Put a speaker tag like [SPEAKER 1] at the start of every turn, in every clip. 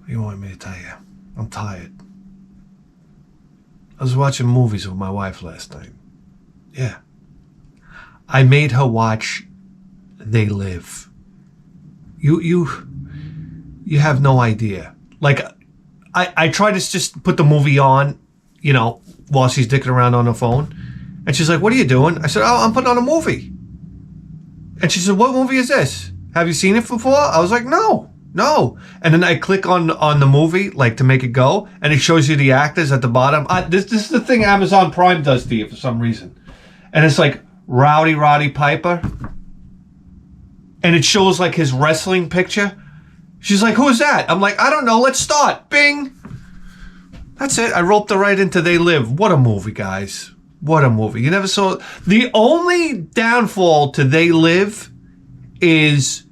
[SPEAKER 1] What do you want me to tell you? I'm tired. I was watching movies with my wife last night. Yeah. I made her watch They Live. You have no idea. Like, I try to just put the movie on, you know, while she's dicking around on her phone. And she's like, what are you doing? I said, oh, I'm putting on a movie. And she said, what movie is this? Have you seen it before? I was like, no. And then I click on the movie, like, to make it go, and it shows you the actors at the bottom. This is the thing Amazon Prime does to you for some reason. And it's like Roddy Piper. And it shows, like, his wrestling picture. She's like, who is that? I'm like, I don't know. Let's start. Bing. That's it. I roped her right into They Live. What a movie, guys. What a movie. You never saw... The only downfall to They Live is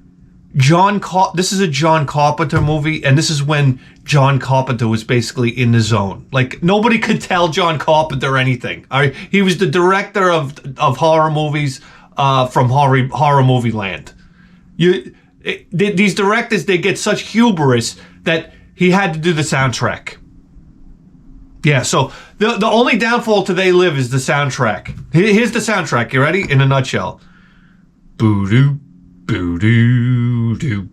[SPEAKER 1] this is a John Carpenter movie, and this is when John Carpenter was basically in the zone. Like, nobody could tell John Carpenter anything. He was the director of horror movies from horror movie land. These directors, they get such hubris that he had to do the soundtrack. Yeah, so the only downfall to They Live is the soundtrack. Here's the soundtrack. You ready? In a nutshell. Boo-doo, boo-doo-doo.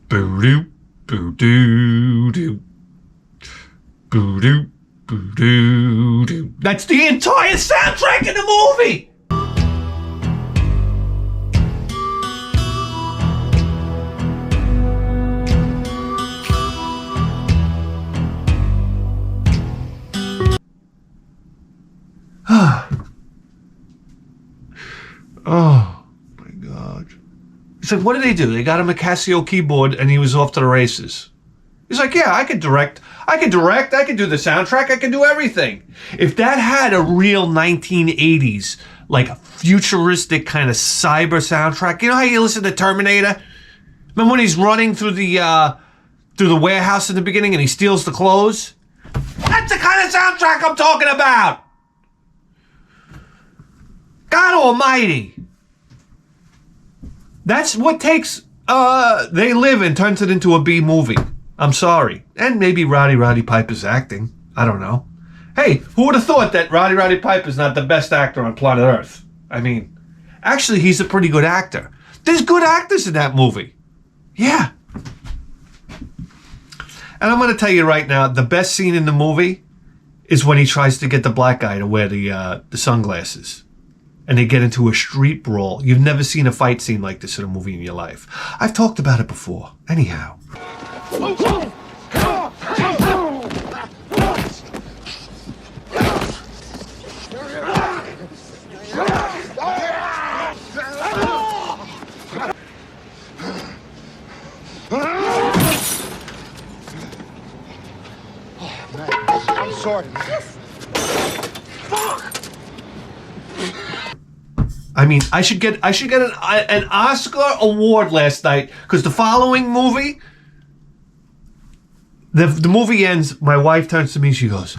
[SPEAKER 1] Boo-doo, boo-doo-doo. Boo-doo, boo-doo-doo. That's the entire soundtrack in the movie! Oh my God. He's like, what did they do? They got him a Casio keyboard and he was off to the races. He's like, yeah, I could direct, I could do the soundtrack, I could do everything. If that had a real 1980s, like futuristic kind of cyber soundtrack, you know how you listen to Terminator? Remember when he's running through the warehouse in the beginning and he steals the clothes? That's the kind of soundtrack I'm talking about! God almighty. That's what takes They Live and turns it into a B movie. I'm sorry. And maybe Roddy Piper's acting. I don't know. Hey, who would have thought that Roddy Piper's not the best actor on planet Earth? I mean, actually, he's a pretty good actor. There's good actors in that movie. Yeah. And I'm going to tell you right now, the best scene in the movie is when he tries to get the black guy to wear the sunglasses. And they get into a street brawl. You've never seen a fight scene like this in a movie in your life. I've talked about it before. Anyhow.
[SPEAKER 2] Oh, man. I'm sorry. Fuck!
[SPEAKER 1] I mean, I should get an Oscar award last night because the following movie, the movie ends. My wife turns to me. She goes,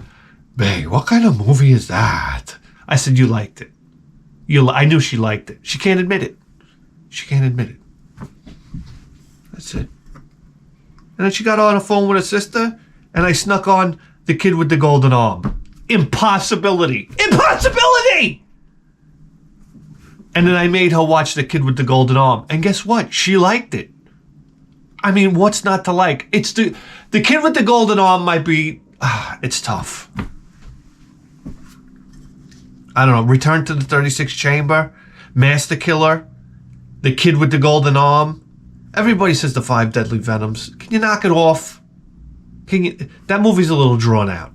[SPEAKER 1] "Babe, what kind of movie is that?" I said, "You liked it. I knew she liked it. She can't admit it. That's it." And then she got on the phone with her sister, and I snuck on The Kid with the Golden Arm. Impossibility. And then I made her watch The Kid with the Golden Arm. And guess what? She liked it. I mean, what's not to like? It's the Kid with the Golden Arm might be... it's tough. I don't know. Return to the 36th Chamber. Master Killer. The Kid with the Golden Arm. Everybody says the 5 Deadly Venoms. Can you knock it off? That movie's a little drawn out.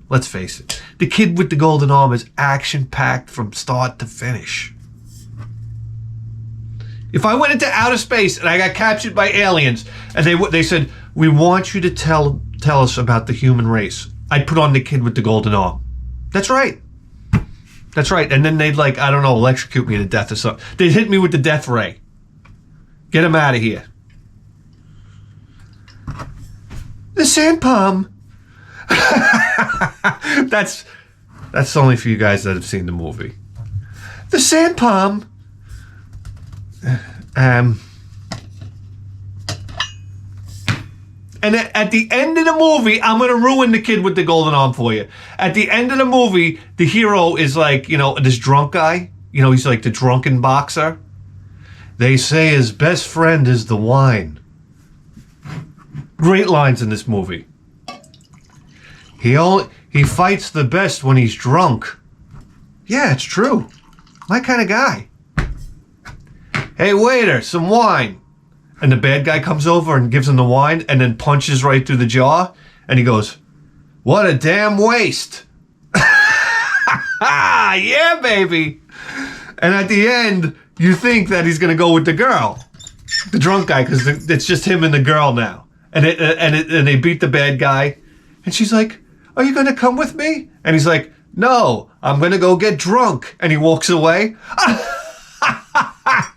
[SPEAKER 1] Let's face it. The Kid with the Golden Arm is action-packed from start to finish. If I went into outer space and I got captured by aliens and they said, we want you to tell us about the human race, I'd put on The Kid with the Golden Arm. That's right. And then they'd electrocute me to death or something. They'd hit me with the death ray. Get him out of here. The sand palm. That's only for you guys that have seen the movie. The sand palm. And at the end of the movie, I'm going to ruin The Kid with the Golden Arm for you. At the end of the movie, the hero is like, this drunk guy. He's like the drunken boxer. They say his best friend is the wine. Great lines in this movie. He fights the best when he's drunk. Yeah, it's true. My kind of guy. Hey, waiter, some wine. And the bad guy comes over and gives him the wine and then punches right through the jaw. And he goes, what a damn waste. Yeah, baby. And at the end, you think that he's going to go with the girl. The drunk guy, because it's just him and the girl now. And they beat the bad guy. And she's like, are you going to come with me? And he's like, no, I'm going to go get drunk. And he walks away.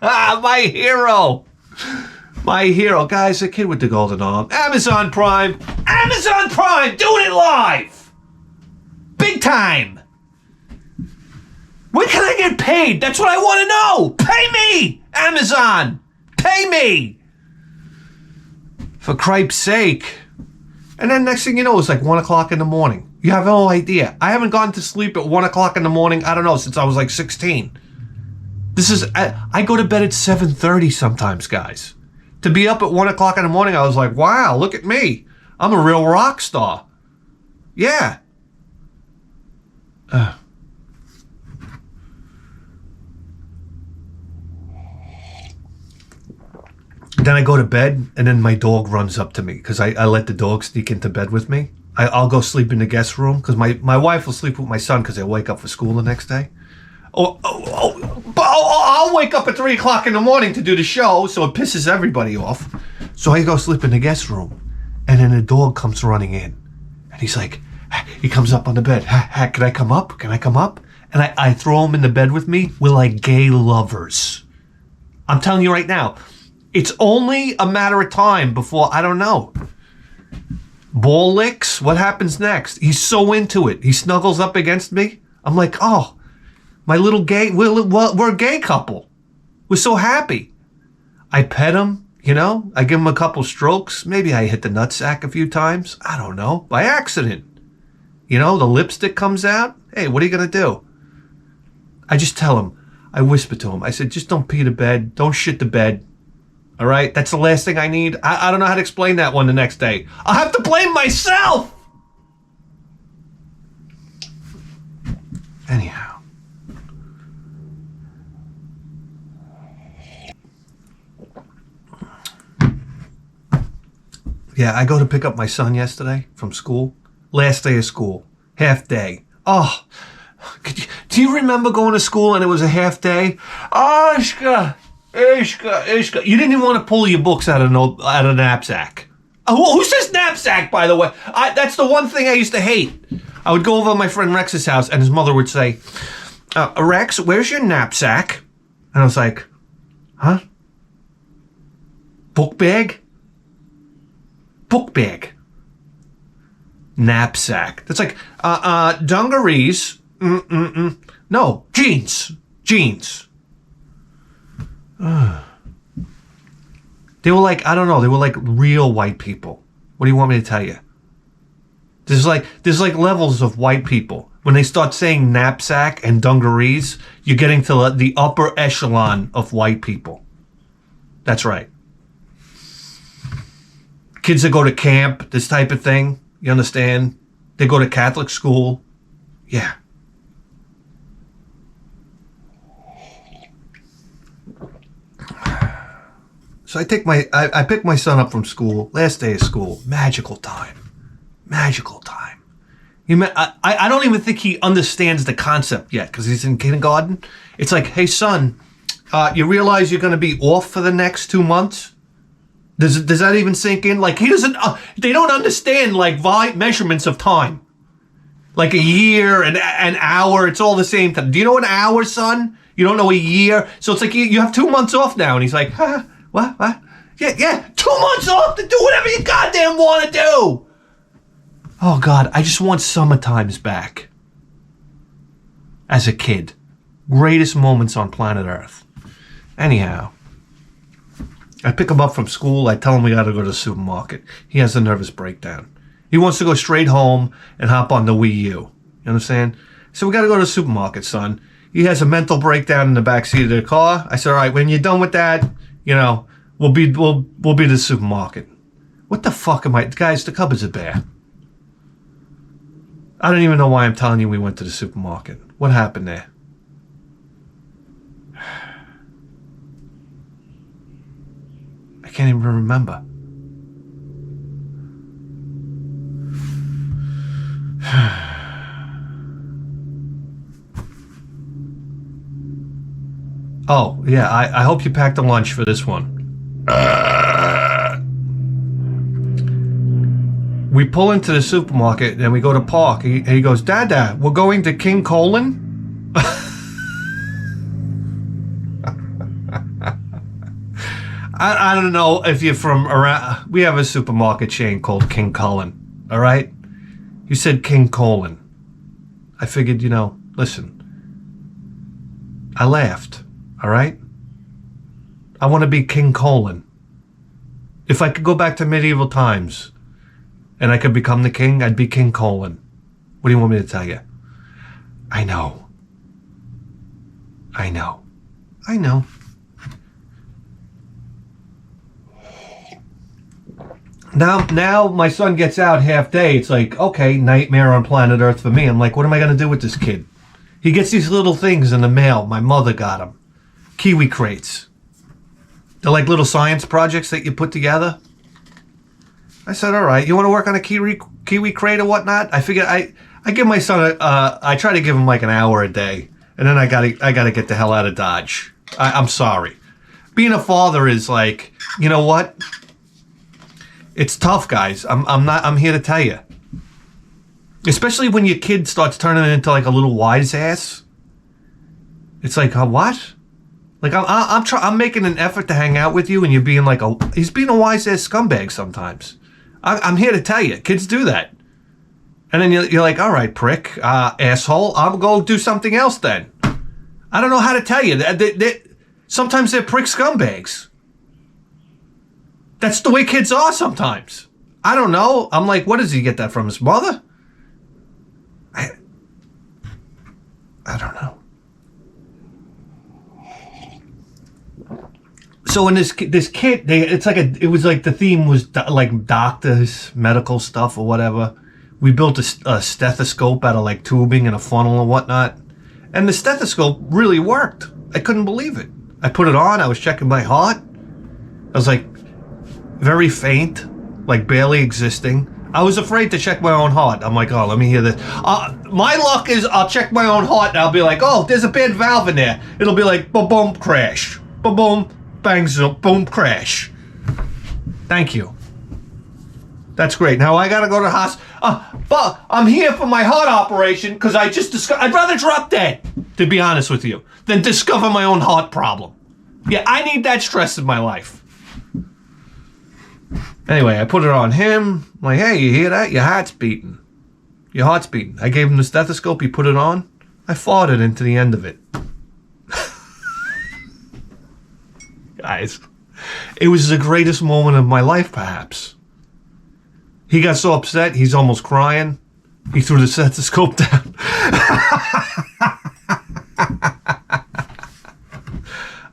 [SPEAKER 1] My hero. My hero. Guys, The Kid with the Golden Arm. Amazon Prime. Amazon Prime. Doing it live. Big time. When can I get paid? That's what I want to know. Pay me. Amazon. Pay me. For cripe's sake. And then next thing you know, it's like 1 o'clock in the morning. You have no idea. I haven't gone to sleep at 1 o'clock in the morning, I don't know, since I was like 16. I go to bed at 7:30 sometimes, guys. To be up at 1 o'clock in the morning, I was like, wow, look at me. I'm a real rock star. Yeah. Then I go to bed, and then my dog runs up to me because I let the dog sneak into bed with me. I'll go sleep in the guest room because my wife will sleep with my son because they'll wake up for school the next day. But I'll wake up at 3 o'clock in the morning to do the show, so it pisses everybody off. So I go sleep in the guest room, and then the dog comes running in, and he's like, he comes up on the bed. Can I come up? Can I come up? And I throw him in the bed with me. We're like gay lovers. I'm telling you right now, it's only a matter of time before, I don't know. Ball licks? What happens next? He's so into it. He snuggles up against me. I'm like, oh, my little gay, we're a gay couple. We're so happy. I pet him, I give him a couple strokes. Maybe I hit the nutsack a few times. I don't know, by accident. The lipstick comes out. Hey, what are you going to do? I just tell him, I whisper to him. I said, just don't pee the bed. Don't shit the bed. All right? That's the last thing I need. I don't know how to explain that one the next day. I'll have to blame myself. Anyhow. Yeah, I go to pick up my son yesterday from school. Last day of school. Half day. Oh, do you remember going to school and it was a half day? Ishka. You didn't even want to pull your books out of a knapsack. Who says knapsack, by the way? That's the one thing I used to hate. I would go over to my friend Rex's house and his mother would say, Rex, where's your knapsack? And I was like, huh? Book bag? Book bag. Knapsack. That's like, dungarees. No, jeans. They were like, I don't know, they were like real white people. What do you want me to tell you? There's like levels of white people. When they start saying knapsack and dungarees, you're getting to the upper echelon of white people. That's right. Kids that go to camp, this type of thing, you understand? They go to Catholic school. Yeah. So I pick my son up from school, last day of school, magical time. I don't even think he understands the concept yet because he's in kindergarten. It's like, hey son, you realize you're going to be off for the next 2 months? Does that even sink in? Like he doesn't, they don't understand like measurements of time. Like a year, an hour, it's all the same time. Do you know an hour, son? You don't know a year? So it's like you have 2 months off now. And he's like, huh? What? Yeah, 2 months off to do whatever you goddamn want to do. Oh, God, I just want summer times back. As a kid. Greatest moments on planet Earth. Anyhow. I pick him up from school. I tell him we got to go to the supermarket. He has a nervous breakdown. He wants to go straight home and hop on the Wii U. You understand? So we got to go to the supermarket, son. He has a mental breakdown in the backseat of the car. I said, all right, when you're done with that, we'll be to the supermarket. What the fuck am I? Guys, the cupboards are bare. I don't even know why I'm telling you we went to the supermarket. What happened there? I can't even remember. Oh, yeah, I hope you packed a lunch for this one. We pull into the supermarket and we go to park. He goes, Dada, we're going to King Colon? I don't know if you're from around. We have a supermarket chain called King Cullen. All right? You said King Colon. I figured, listen. I laughed. All right? I want to be King Colon. If I could go back to medieval times and I could become the king, I'd be King Colon. What do you want me to tell you? I know. Now my son gets out half day. It's like, okay, nightmare on planet Earth for me. I'm like, what am I going to do with this kid? He gets these little things in the mail. My mother got him. Kiwi crates. They're like little science projects that you put together. I said, all right, you want to work on a kiwi crate or whatnot? I figured I give my son I try to give him like an hour a day, and then I gotta get the hell out of Dodge. I'm sorry. Being a father is like, you know what? It's tough, guys. I'm here to tell you. Especially when your kid starts turning into like a little wise ass. It's like, what? Like I'm making an effort to hang out with you, and you're being like he's being a wise ass scumbag sometimes. I'm here to tell you, kids do that. And then you're like, all right, prick, asshole, I'll go do something else then. I don't know how to tell you. Sometimes they're prick scumbags. That's the way kids are sometimes. I don't know. I'm like, what does he get that from, his mother? I don't know. So in this kit, it was like the theme was like doctors, medical stuff or whatever. We built a stethoscope out of like tubing and a funnel and whatnot. And the stethoscope really worked. I couldn't believe it. I put it on. I was checking my heart. I was like very faint, like barely existing. I was afraid to check my own heart. I'm like, oh, let me hear this. My luck is I'll check my own heart and I'll be like, oh, there's a bad valve in there. It'll be like, boom, boom, crash. Boom, boom, bang, zoom, boom, crash. Thank you. That's great. Now I gotta go to the hospital. But I'm here for my heart operation because I just discovered. I'd rather drop dead, to be honest with you, than discover my own heart problem. Yeah, I need that stress in my life. Anyway, I put it on him. I'm like, hey, you hear that? Your heart's beating. Your heart's beating. I gave him the stethoscope. He put it on. I farted into the end of it. Guys, it was the greatest moment of my life, perhaps. He got so upset, he's almost crying. He threw the stethoscope down.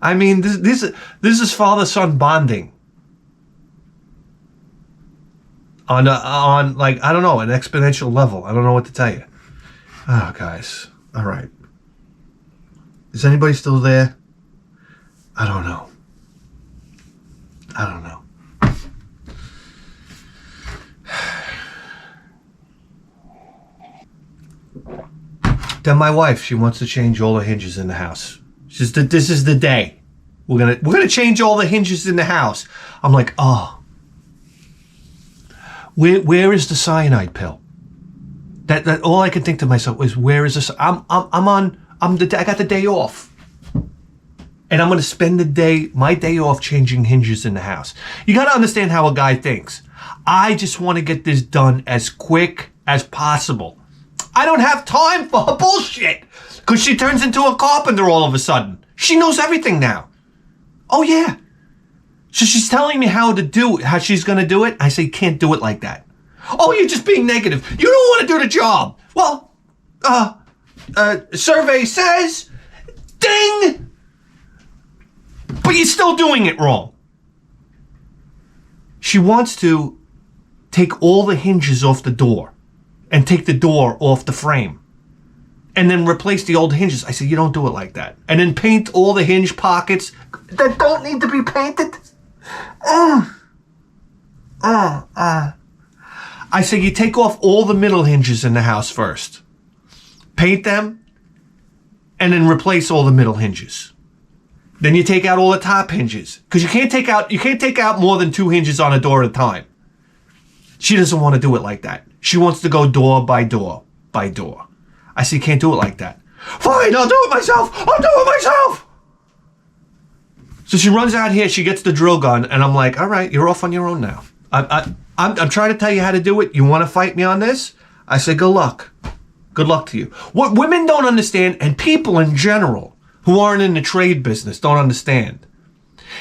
[SPEAKER 1] I mean, this is father-son bonding. On like, I don't know, an exponential level. I don't know what to tell you. Oh, guys. All right. Is anybody still there? I don't know. Then my wife, she wants to change all the hinges in the house. She says, this is the day. We're gonna change all the hinges in the house. I'm like, oh. Where is the cyanide pill? That all I can think to myself is, where is this? I got the day off. And I'm gonna spend my day off changing hinges in the house. You gotta understand how a guy thinks. I just want to get this done as quick as possible. I don't have time for her bullshit. Because she turns into a carpenter all of a sudden. She knows everything now. Oh, yeah. So she's telling me how she's going to do it. I say, can't do it like that. Oh, you're just being negative. You don't want to do the job. Well, survey says, ding, but you're still doing it wrong. She wants to take all the hinges off the door and take the door off the frame and then replace the old hinges. I said, you don't do it like that. And then paint all the hinge pockets that don't need to be painted. I said, you take off all the middle hinges in the house first. Paint them and then replace all the middle hinges. Then you take out all the top hinges. Because you can't take out more than 2 hinges on a door at a time. She doesn't want to do it like that. She wants to go door by door by door. I said, you can't do it like that. Fine, I'll do it myself. So she runs out here, she gets the drill gun, and I'm like, all right, you're off on your own now. I'm trying to tell you how to do it. You want to fight me on this? I said, good luck. Good luck to you. What women don't understand, and people in general who aren't in the trade business don't understand,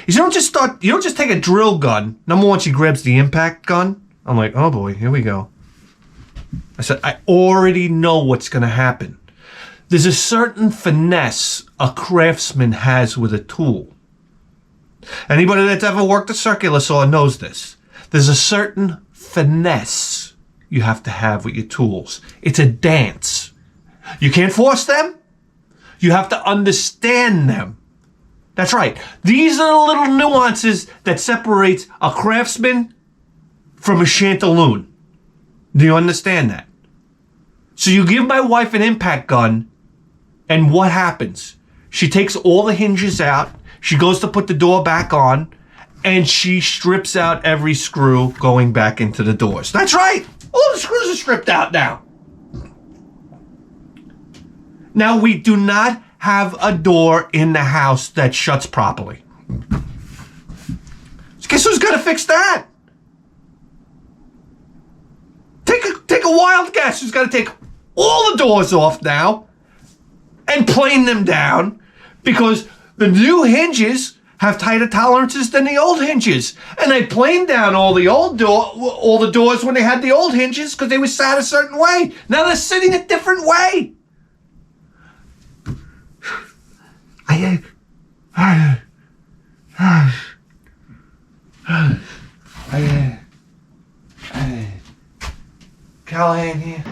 [SPEAKER 1] is you don't just take a drill gun. Number one, she grabs the impact gun. I'm like, oh boy, here we go. I said, I already know what's going to happen. There's a certain finesse a craftsman has with a tool. Anybody that's ever worked a circular saw knows this. There's a certain finesse you have to have with your tools. It's a dance. You can't force them. You have to understand them. That's right. These are the little nuances that separates a craftsman from a chantaloon. Do you understand that? So you give my wife an impact gun, and what happens? She takes all the hinges out. She goes to put the door back on, and she strips out every screw going back into the doors. That's right. All the screws are stripped out now. Now, we do not have a door in the house that shuts properly. So guess who's going to fix that? Take a wild guess who's going to take all the doors off now and plane them down, because the new hinges have tighter tolerances than the old hinges. And they planed down all the doors when they had the old hinges because they were sat a certain way. Now they're sitting a different way. Callahan here.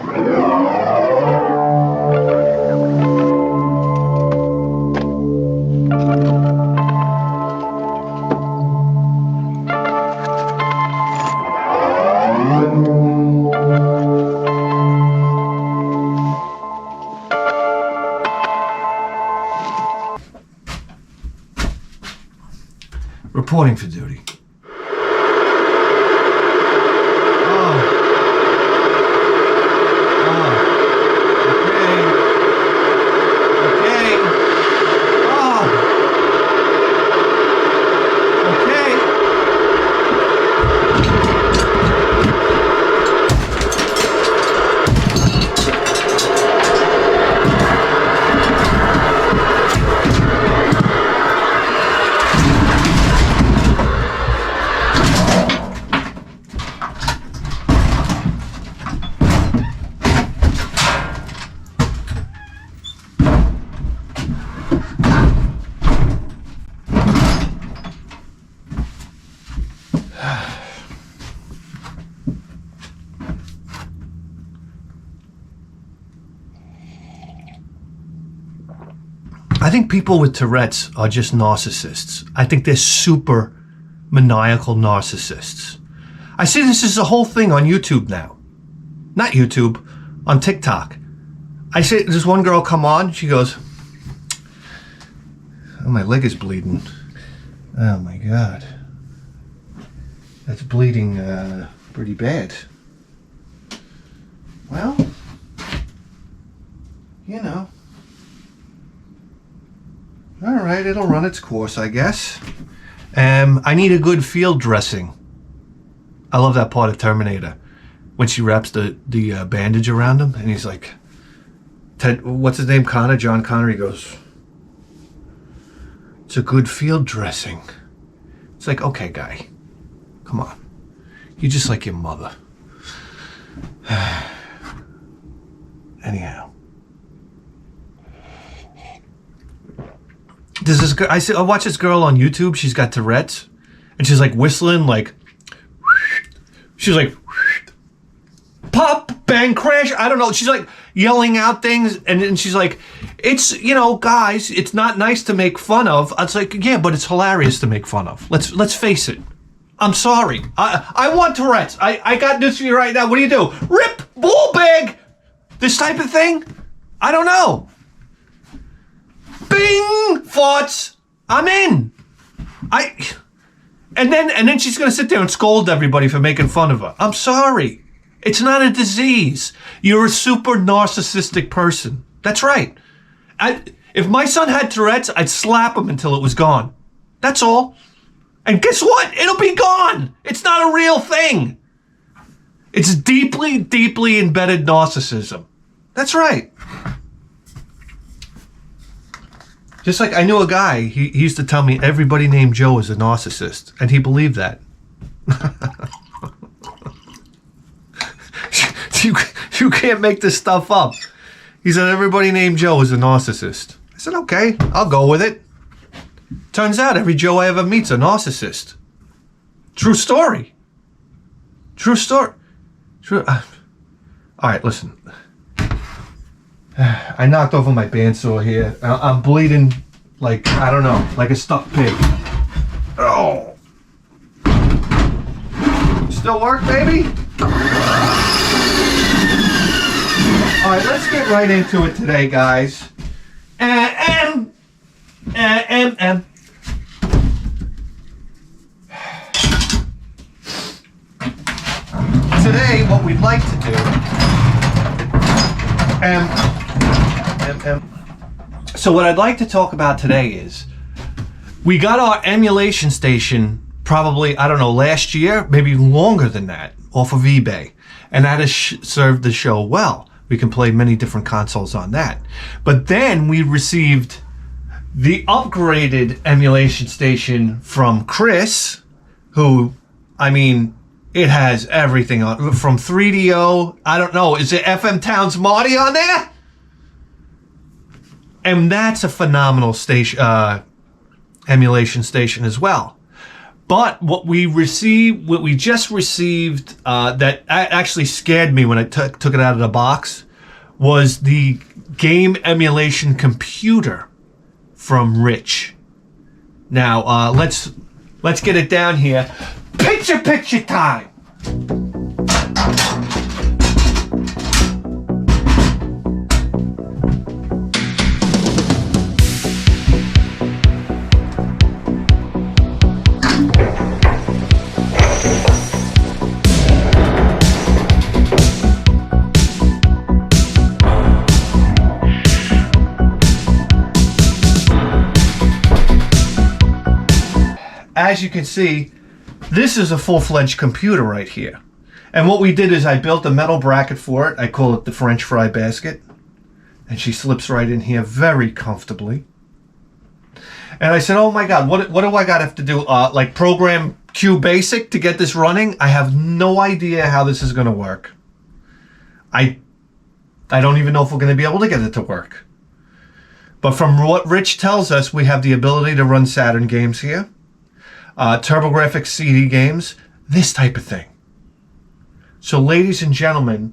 [SPEAKER 1] Reporting for duty. I think people with Tourette's are just narcissists. I think they're super maniacal narcissists. I see this is a whole thing on YouTube now. Not YouTube, on TikTok. I see this one girl come on, she goes, oh, my leg is bleeding. Oh my God. That's bleeding pretty bad. Well, you know. All right, it'll run its course, I guess. I need a good field dressing. I love that part of Terminator when she wraps the bandage around him, and he's like, Ted, what's his name? Connor, John Connor. He goes, it's a good field dressing. It's like, okay, guy, come on. You're just like your mother. Anyhow. There's this girl, I watch this girl on YouTube. She's got Tourette's. And she's like whistling, like... She's like... Pop, bang, crash. I don't know. She's like yelling out things. And she's like, it's, you know, guys, it's not nice to make fun of. It's like, yeah, but it's hilarious to make fun of. Let's face it. I'm sorry. I want Tourette's. I got this for you right now. What do you do? Rip, bull bag. This type of thing? I don't know. Bing! Farts. I'm in. And then she's going to sit there and scold everybody for making fun of her. I'm sorry. It's not a disease. You're a super narcissistic person. That's right. If my son had Tourette's, I'd slap him until it was gone. That's all. And guess what? It'll be gone. It's not a real thing. It's deeply, deeply embedded narcissism. That's right. Just like I knew a guy, he used to tell me everybody named Joe is a narcissist. And he believed that. You can't make this stuff up. He said everybody named Joe is a narcissist. I said, okay, I'll go with it. Turns out every Joe I ever meet's a narcissist. True story. True story. True. All right, listen. I knocked over my bandsaw here. I'm bleeding like, I don't know, like a stuck pig. Oh. Still work, baby? All right, let's get right into it today, guys. Today, what we'd like to do, so what I'd like to talk about today is, we got our emulation station probably, I don't know, last year, maybe longer than that, off of eBay. And that has served the show well. We can play many different consoles on that. But then we received the upgraded emulation station from Chris, who, I mean, it has everything on, from 3DO, I don't know, is it FM Towns Marty on there? And that's a phenomenal station, emulation station as well. But what we just received, that actually scared me when I took it out of the box, was the game emulation computer from Rich. Now, let's get it down here. Picture time! As you can see, this is a full-fledged computer right here. And what we did is I built a metal bracket for it. I call it the French fry basket. And she slips right in here very comfortably. And I said, oh my God, what do I have to do? Like program Q Basic to get this running? I have no idea how this is going to work. I don't even know if we're going to be able to get it to work. But from what Rich tells us, we have the ability to run Saturn games here. TurboGrafx CD games, this type of thing. So ladies and gentlemen,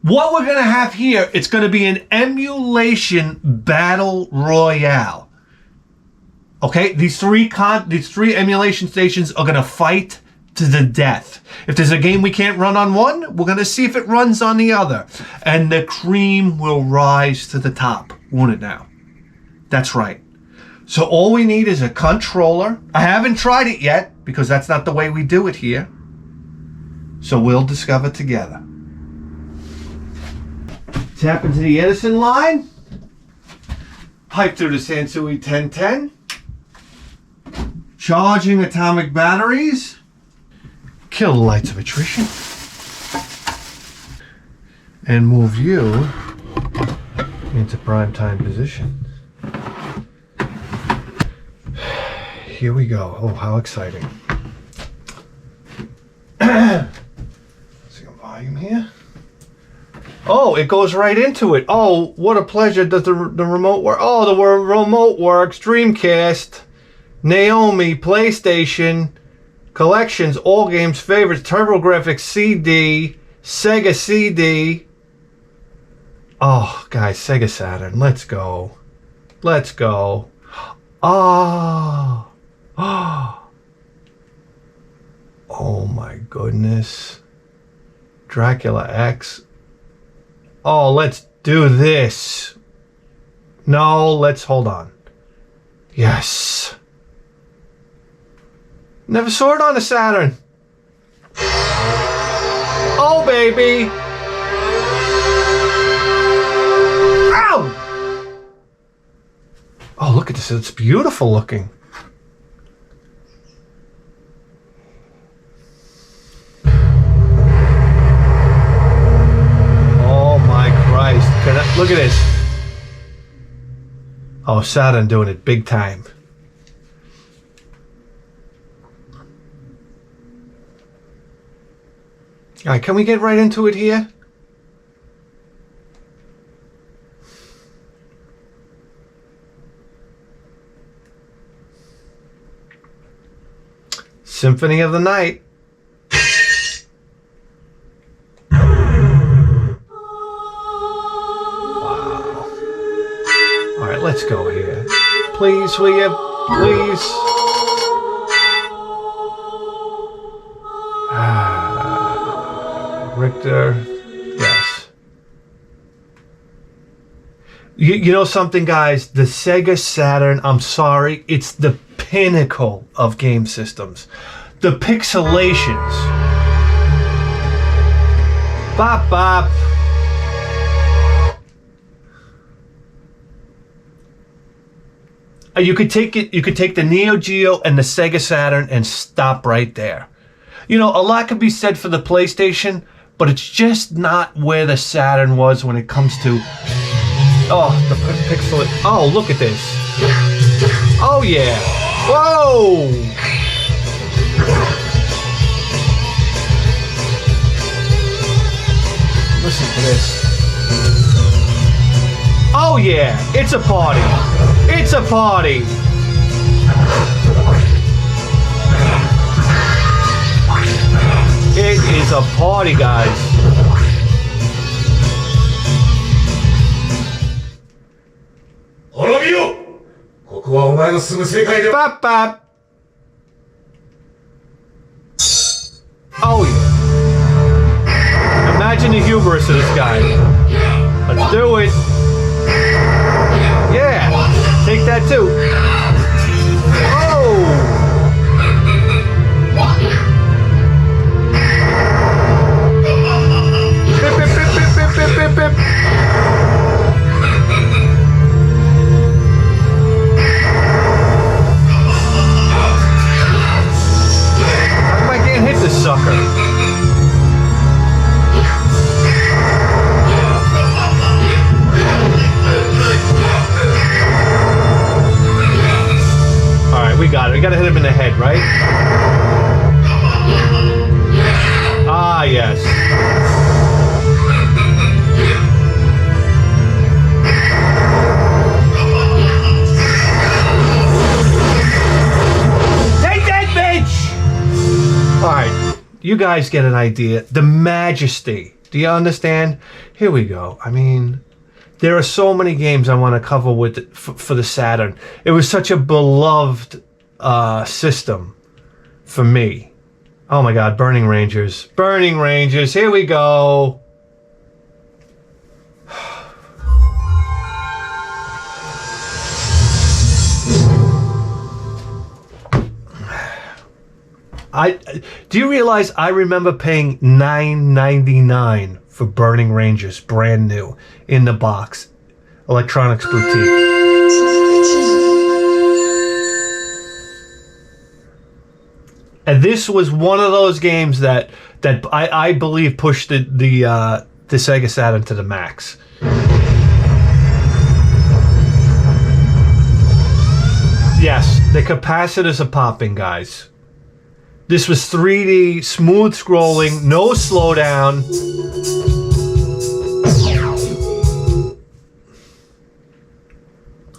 [SPEAKER 1] what we're going to have here, it's going to be an emulation battle royale. Okay, these three emulation stations are going to fight to the death. If there's a game we can't run on one, we're going to see if it runs on the other. And the cream will rise to the top, won't it now? That's right. So all we need is a controller. I haven't tried it yet because that's not the way we do it here. So we'll discover together. Tap into the Edison line. Pipe through the Sansui 1010. Charging atomic batteries. Kill the lights of attrition. And move you into prime time position. here we go. Oh, how exciting. See a volume here. Oh, it goes right into it. Oh, what a pleasure. Does the remote work? Oh, the remote works. Dreamcast, Naomi, PlayStation, collections, all games, favorites, TurboGrafx CD, Sega CD. Oh, guys, Sega Saturn. Let's go. Let's go. Oh. Oh my goodness. Dracula X. Oh, let's do this. No, let's hold on. Yes. Never saw it on the Saturn. Oh, baby. Ow! Oh, look at this. It's beautiful looking. Look at this. Oh, Saturn doing it big time. All right, can we get right into it here? Symphony of the Night. Let's go here. Please, will you? Please. Richter. Yes. You know something, guys? The Sega Saturn, I'm sorry, it's the pinnacle of game systems. The pixelations. Bop, bop. You could take it. You could take the Neo Geo and the Sega Saturn and stop right there. You know, a lot could be said for the PlayStation, but it's just not where the Saturn was when it comes to. Oh, the pixel. Oh, look at this. Oh yeah. Whoa. Listen to this. Oh yeah, it's a party. It's a party. It is a party, guys. Bop, bop. Oh yeah. Imagine the hubris of this guy. Let's do it. Yeah, take that too. Oh! Bip, bip, bip, bip, bip, bip, bip, bip. How come I can't hit this sucker? We got it. We got to hit him in the head, right? Ah, yes. Take that, bitch! All right. You guys get an idea. The majesty. Do you understand? Here we go. I mean, there are so many games I want to cover with for the Saturn. It was such a beloved system for me. Oh my God, Burning Rangers. Burning Rangers, here we go. Do you realize I remember paying $9.99 for Burning Rangers, brand new, in the box. Electronics Boutique. And this was one of those games that I believe pushed the Sega Saturn to the max. Yes, the capacitors are popping, guys. This was 3D, smooth scrolling, no slowdown.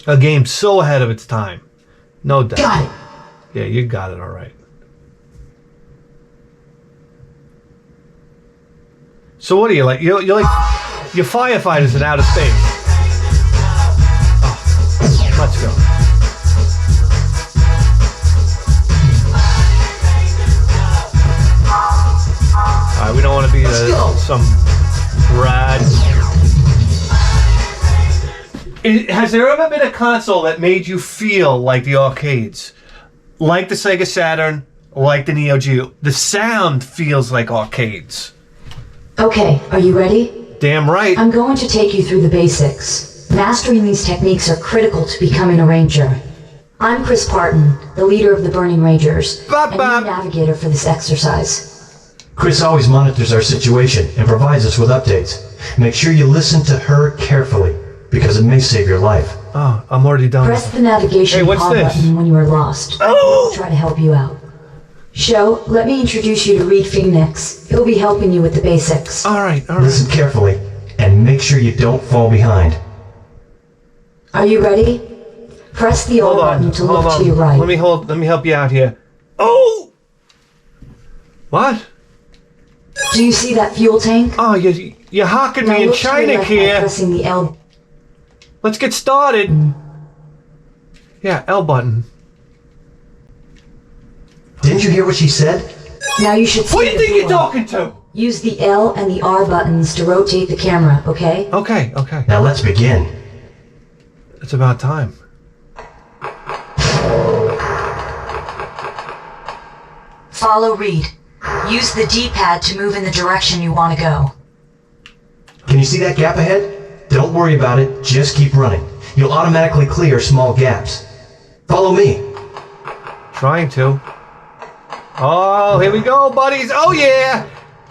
[SPEAKER 1] A game so ahead of its time. No doubt.
[SPEAKER 3] Got it.
[SPEAKER 1] Yeah, you got it all right. So what are you like? You're firefighters in outer space. Oh, let's go. All right, we don't want to be some rad. Has there ever been a console that made you feel like the arcades? Like the Sega Saturn, like the Neo Geo? The sound feels like arcades.
[SPEAKER 3] Okay, are you ready?
[SPEAKER 1] Damn right.
[SPEAKER 3] I'm going to take you through the basics. Mastering these techniques are critical to becoming a ranger. I'm Chris Parton, the leader of the Burning Rangers, and your navigator for this exercise.
[SPEAKER 4] Chris always monitors our situation and provides us with updates. Make sure you listen to her carefully, because it may save your life.
[SPEAKER 1] Oh, I'm already done.
[SPEAKER 3] Press the navigation pause button when you are lost.
[SPEAKER 1] Oh!
[SPEAKER 3] I'll try to help you out. Sho, let me introduce you to Reed Phoenix. He'll be helping you with the basics.
[SPEAKER 1] All right.
[SPEAKER 4] Listen carefully, and make sure you don't fall behind.
[SPEAKER 3] Are you ready? Press the R button to look to your right.
[SPEAKER 1] Let me help you out here. Oh! What?
[SPEAKER 3] Do you see that fuel tank?
[SPEAKER 1] Oh, you're hawking me in China here.
[SPEAKER 3] Pressing the L.
[SPEAKER 1] Let's get started. Yeah, L button.
[SPEAKER 4] Didn't you hear what she said?
[SPEAKER 3] Now you should see.
[SPEAKER 1] Who do you think you're talking to?
[SPEAKER 3] Use the L and the R buttons to rotate the camera, okay?
[SPEAKER 1] Okay.
[SPEAKER 4] Now let's begin.
[SPEAKER 1] It's about time.
[SPEAKER 3] Follow Reed. Use the D-pad to move in the direction you want to go.
[SPEAKER 4] Can you see that gap ahead? Don't worry about it, just keep running. You'll automatically clear small gaps. Follow me.
[SPEAKER 1] Trying to. Oh, here we go, buddies. Oh yeah.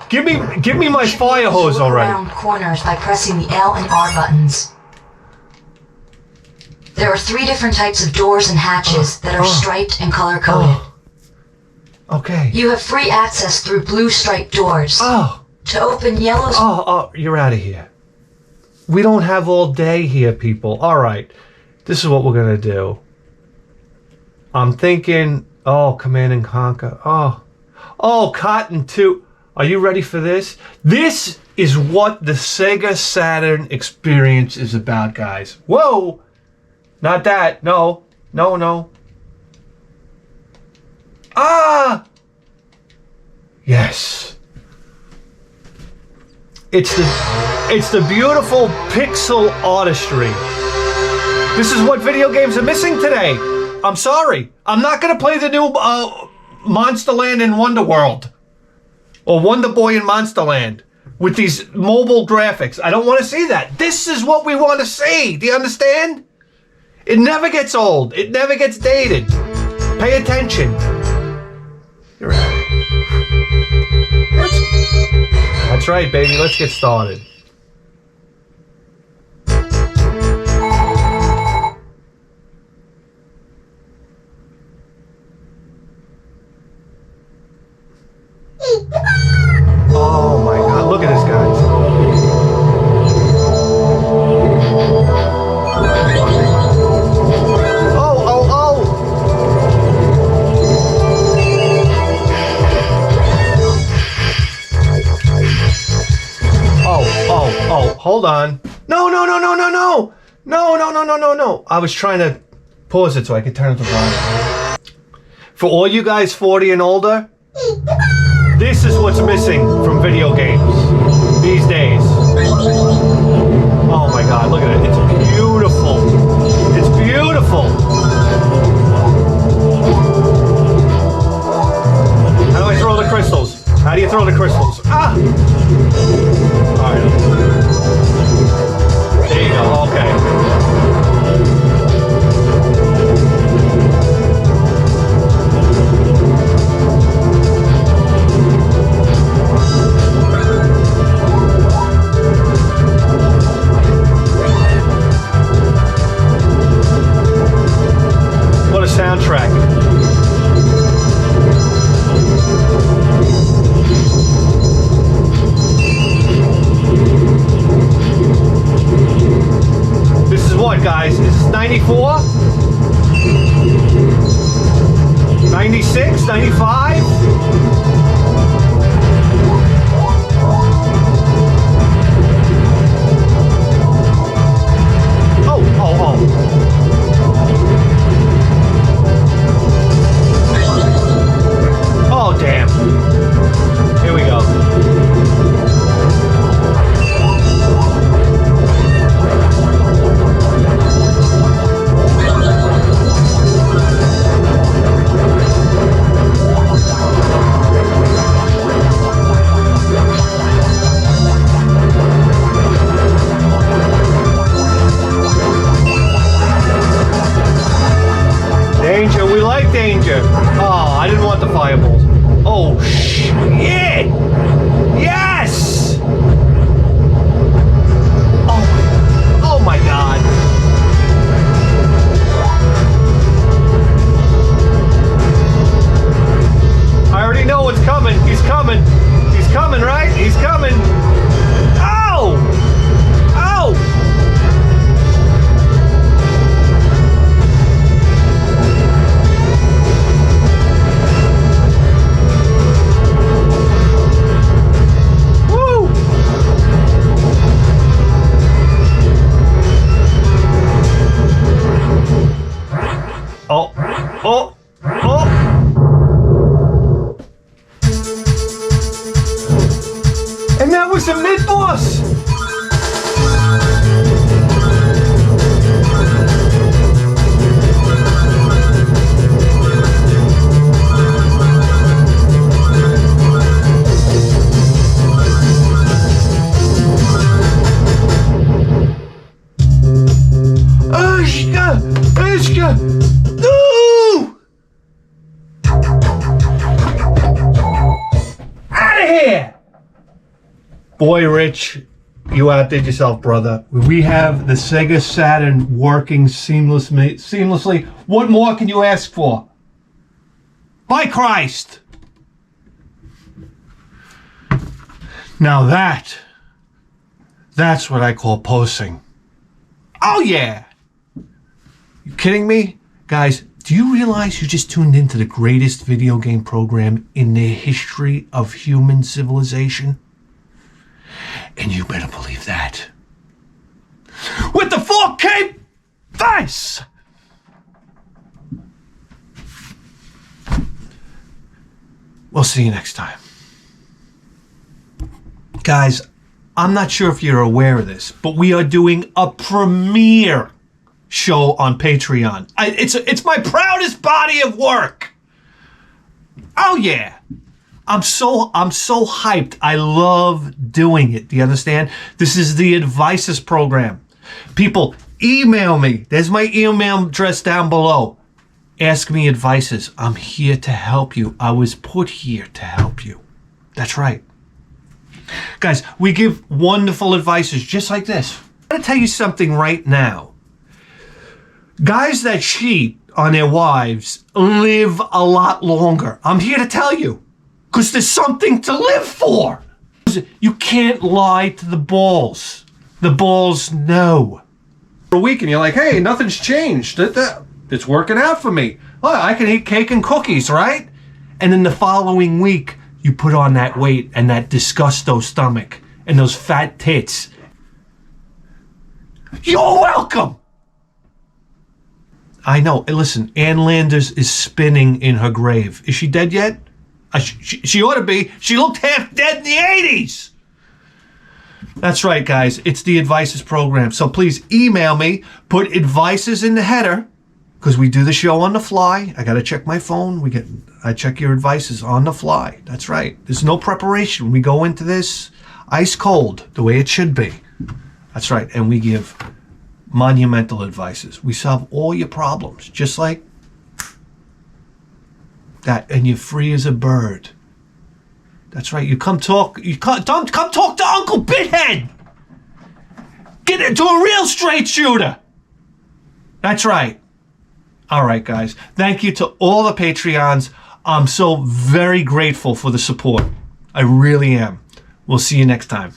[SPEAKER 1] Give me my fire hose already.
[SPEAKER 3] Around corners by pressing the L and R buttons. There are 3 different types of doors and hatches that are striped and color-coded.
[SPEAKER 1] Okay.
[SPEAKER 3] You have free access through blue striped doors. To open yellow...
[SPEAKER 1] You're out of here. We don't have all day here, people. All right. This is what we're going to do. I'm thinking... Oh, Command and Conquer. Oh, Cotton 2. Are you ready for this? This is what the Sega Saturn experience is about, guys. Whoa! Not that. No. Yes. It's the beautiful pixel artistry. This is what video games are missing today. I'm sorry. I'm not going to play the new Monsterland and Wonder World. Or Wonder Boy in Monsterland. With these mobile graphics. I don't want to see that. This is what we want to see. Do you understand? It never gets old. It never gets dated. Pay attention. You're right. That's right, baby. Let's get started. Oh my God, look at this, guys. Oh, hold on. No. I was trying to pause it so I could turn it to volume. For all you guys 40 and older, this is what's missing from video games these days. Oh my God, look at it. It's beautiful. It's beautiful. How do I throw the crystals? How do you throw the crystals? Ah! Alright. There you go, okay. What a sound. was a mid-boss! Ashka! No! Out of here! Boy, Rich, you outdid yourself, brother. We have the Sega Saturn working seamlessly. What more can you ask for? By Christ! Now that's what I call posing. Oh yeah! You kidding me? Guys, do you realize you just tuned into the greatest video game program in the history of human civilization? And you better believe that. With the 4K face! We'll see you next time. Guys, I'm not sure if you're aware of this, but we are doing a premiere show on Patreon. It's my proudest body of work. Oh yeah. I'm so hyped. I love doing it. Do you understand? This is the Advices program. People, email me. There's my email address down below. Ask me advices. I'm here to help you. I was put here to help you. That's right. Guys, we give wonderful advices just like this. I'm going to tell you something right now. Guys that cheat on their wives live a lot longer. I'm here to tell you. Because there's something to live for. You can't lie to the balls. The balls know. For a week and you're like, hey, nothing's changed. It's working out for me. Oh, I can eat cake and cookies, right? And then the following week, you put on that weight and that disgusto stomach and those fat tits. You're welcome. I know. Listen, Ann Landers is spinning in her grave. Is she dead yet? She ought to be. She looked half dead in the 80s. That's right, guys. It's the Advices program. So please email me. Put Advices in the header because we do the show on the fly. I got to check my phone. I check your advices on the fly. That's right. There's no preparation. We go into this ice cold, the way it should be. That's right. And we give monumental advices. We solve all your problems, just like that, and you're free as a bird. That's right. You come talk. Come talk to Uncle Bithead. Get into a real straight shooter. That's right. All right, guys. Thank you to all the Patreons. I'm so very grateful for the support. I really am. We'll see you next time.